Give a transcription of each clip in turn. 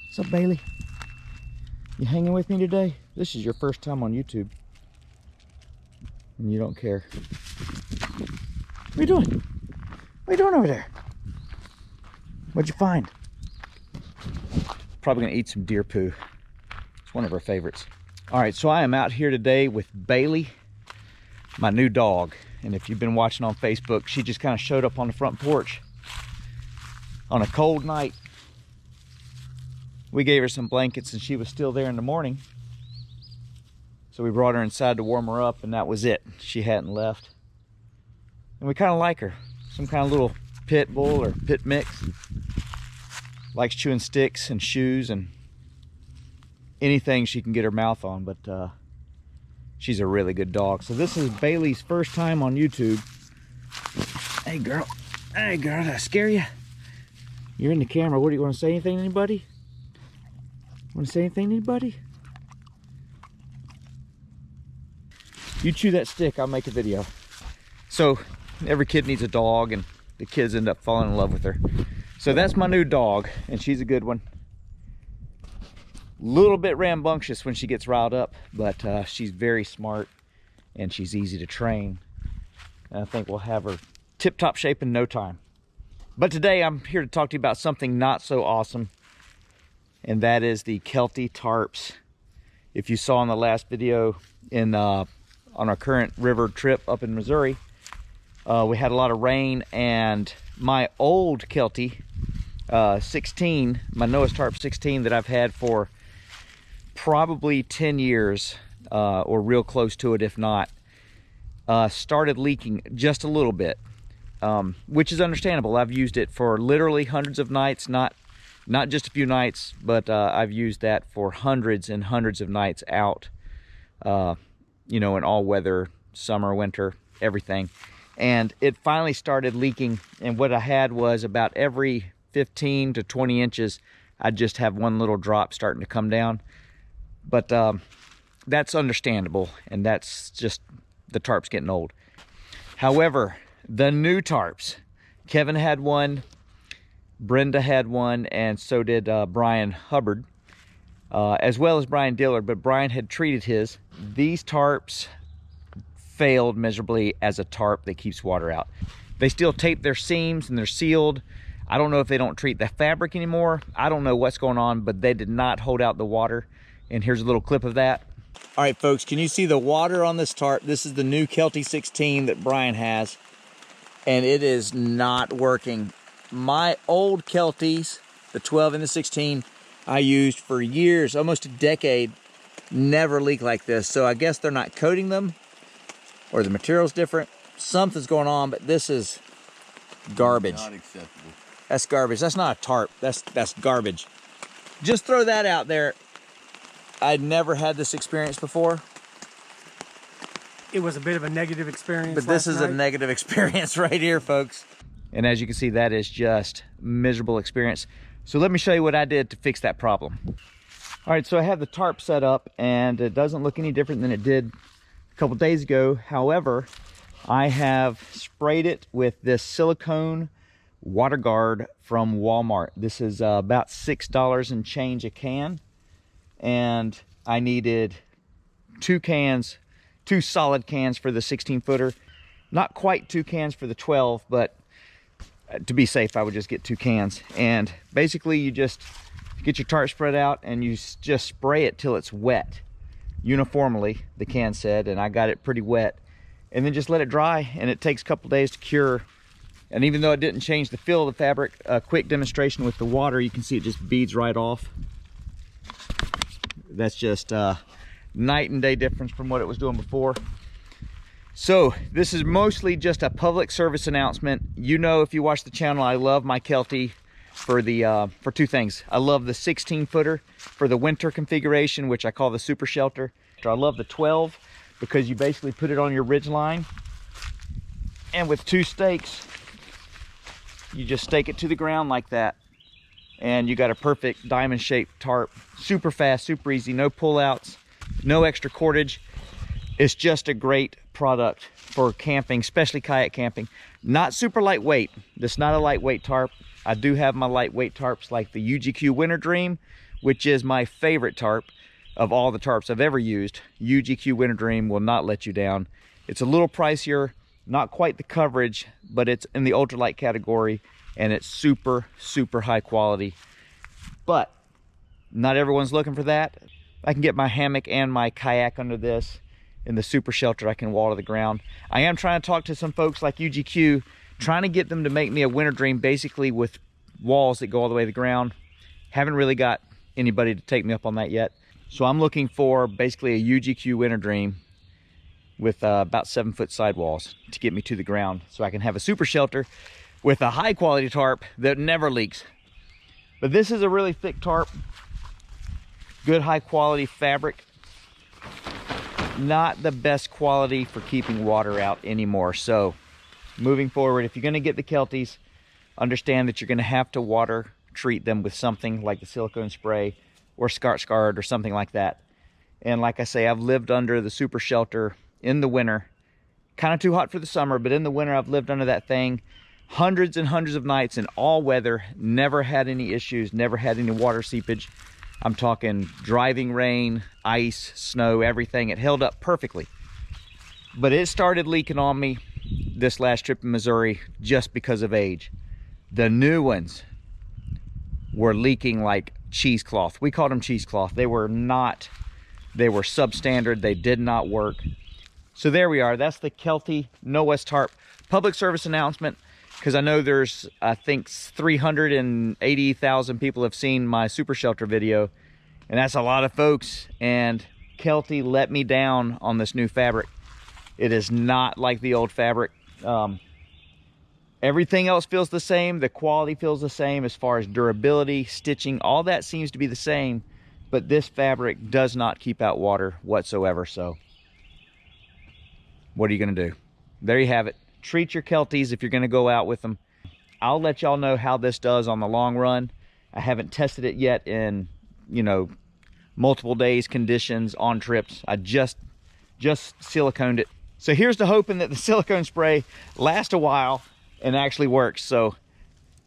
What's up, Bailey? You hanging with me today? This is your first time on YouTube. And you don't care. What are you doing? What are you doing over there? What'd you find? Probably gonna eat some deer poo. It's one of our favorites. All right, so I am out here today with Bailey, my new dog. And if you've been watching on Facebook, she just kind of showed up on the front porch on a cold night. We gave her some blankets and she was still there in the morning. So we brought her inside to warm her up, and that was it. She hadn't left. And we kind of like her. Some kind of little pit bull or pit mix. Likes chewing sticks and shoes and anything she can get her mouth on, but she's a really good dog. So this is Bailey's first time on YouTube. Hey girl, did I scare you? You're in the camera. What do you want to say? Anything to anybody? Want to say anything to anybody? You chew that stick, I'll make a video. So every kid needs a dog, and the kids end up falling in love with her. So that's my new dog, and she's a good one. Little bit rambunctious when she gets riled up, but she's very smart and she's easy to train. And I think we'll have her tip-top shape in no time. But today I'm here to talk to you about something not so awesome, and that is the Kelty tarps. If you saw in the last video on our current river trip up in Missouri, we had a lot of rain, and my old Kelty 16, my Noah's Tarp 16 that I've had for probably 10 years or real close to it, if not, started leaking just a little bit, which is understandable. I've used it for literally hundreds of nights, not just a few nights, but I've used that for hundreds and hundreds of nights out, you know, in all weather, summer, winter, everything. And it finally started leaking, and what I had was about every 15 to 20 inches, I'd just have one little drop starting to come down. But that's understandable, and that's just the tarps getting old. However, the new tarps, Kevin had one, Brenda had one, and so did Brian Hubbard, as well as Brian Dillard, but Brian had treated his. These tarps failed miserably as a tarp that keeps water out. They still tape their seams and they're sealed. I don't know if they don't treat the fabric anymore. I don't know what's going on, but they did not hold out the water. And here's a little clip of that. All right, folks, can you see the water on this tarp? This is the new Kelty 16 that Brian has, and it is not working. My old Kelties, the 12 and the 16, I used for years, almost a decade, never leak like this. So I guess they're not coating them, or the material's different. Something's going on, but this is garbage. Not acceptable. That's garbage. That's not a tarp. That's garbage. Just throw that out there. I'd never had this experience before. It was a bit of a negative experience. But this is a negative experience right here, folks. And as you can see, that is just miserable experience. So let me show you what I did to fix that problem. All right, so I have the tarp set up, and it doesn't look any different than it did a couple days ago. However, I have sprayed it with this silicone water guard from Walmart. This is about $6 and change a can. And I needed two solid cans for the 16-footer. Not quite 2 cans for the 12, but to be safe, I would just get 2 cans. And basically, you just get your tarp spread out and you just spray it till it's wet. Uniformly, the can said, and I got it pretty wet. And then just let it dry, and it takes a couple days to cure. And even though it didn't change the feel of the fabric, a quick demonstration with the water, you can see it just beads right off. That's just night and day difference from what it was doing before. So this is mostly just a public service announcement. You know, if you watch the channel, I love my Kelty for the for 2 things. I love the 16-footer for the winter configuration, which I call the super shelter. I love the 12 because you basically put it on your ridge line, and with 2 stakes, you just stake it to the ground like that, and you got a perfect diamond-shaped tarp. Super fast, super easy, no pullouts, no extra cordage. It's just a great product for camping, especially kayak camping. Not super lightweight. It's not a lightweight tarp. I do have my lightweight tarps like the UGQ Winterdream, which is my favorite tarp of all the tarps I've ever used. UGQ Winterdream will not let you down. It's a little pricier, not quite the coverage, but it's in the ultralight category, and it's super, super high quality. But not everyone's looking for that. I can get my hammock and my kayak under this. In the super shelter, I can wall to the ground. I am trying to talk to some folks like UGQ, trying to get them to make me a Winterdream basically with walls that go all the way to the ground. Haven't really got anybody to take me up on that yet. So I'm looking for basically a UGQ Winterdream with about 7-foot sidewalls to get me to the ground, so I can have a super shelter with a high quality tarp that never leaks. But this is a really thick tarp, good high quality fabric. Not the best quality for keeping water out anymore. So moving forward, if you're going to get the Kelties, understand that you're going to have to water treat them with something like the silicone spray or Scart or something like that. And like I say, I've lived under the super shelter in the winter. Kind of too hot for the summer, but in the winter I've lived under that thing hundreds and hundreds of nights in all weather. Never had any issues, never had any water seepage. I'm talking driving rain, ice, snow, everything. It held up perfectly. But it started leaking on me this last trip in Missouri just because of age. The new ones were leaking like cheesecloth. We called them cheesecloth. They were not, they were substandard. They did not work. So there we are. That's the Kelty No West Tarp public service announcement, because I know there's, I think 380,000 people have seen my super shelter video, and that's a lot of folks. And Kelty let me down on this new fabric. It is not like the old fabric. Everything else feels the same. The quality feels the same as far as durability, stitching, all that seems to be the same, but this fabric does not keep out water whatsoever. So what are you gonna do? There you have it. Treat your Kelties if you're gonna go out with them. I'll let y'all know how this does on the long run. I haven't tested it yet in, you know, multiple days conditions on trips. I just siliconed it. So here's to hoping that the silicone spray lasts a while and actually works. So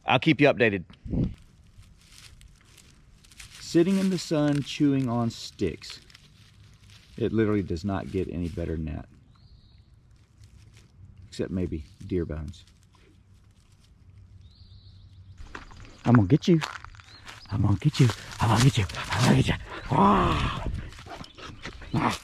I'll keep you updated. Sitting in the sun, chewing on sticks. It literally does not get any better than that. Except maybe deer bones. I'm gonna get you. I'm gonna get you. I'm gonna get you. I'm gonna get you. Ah. Ah.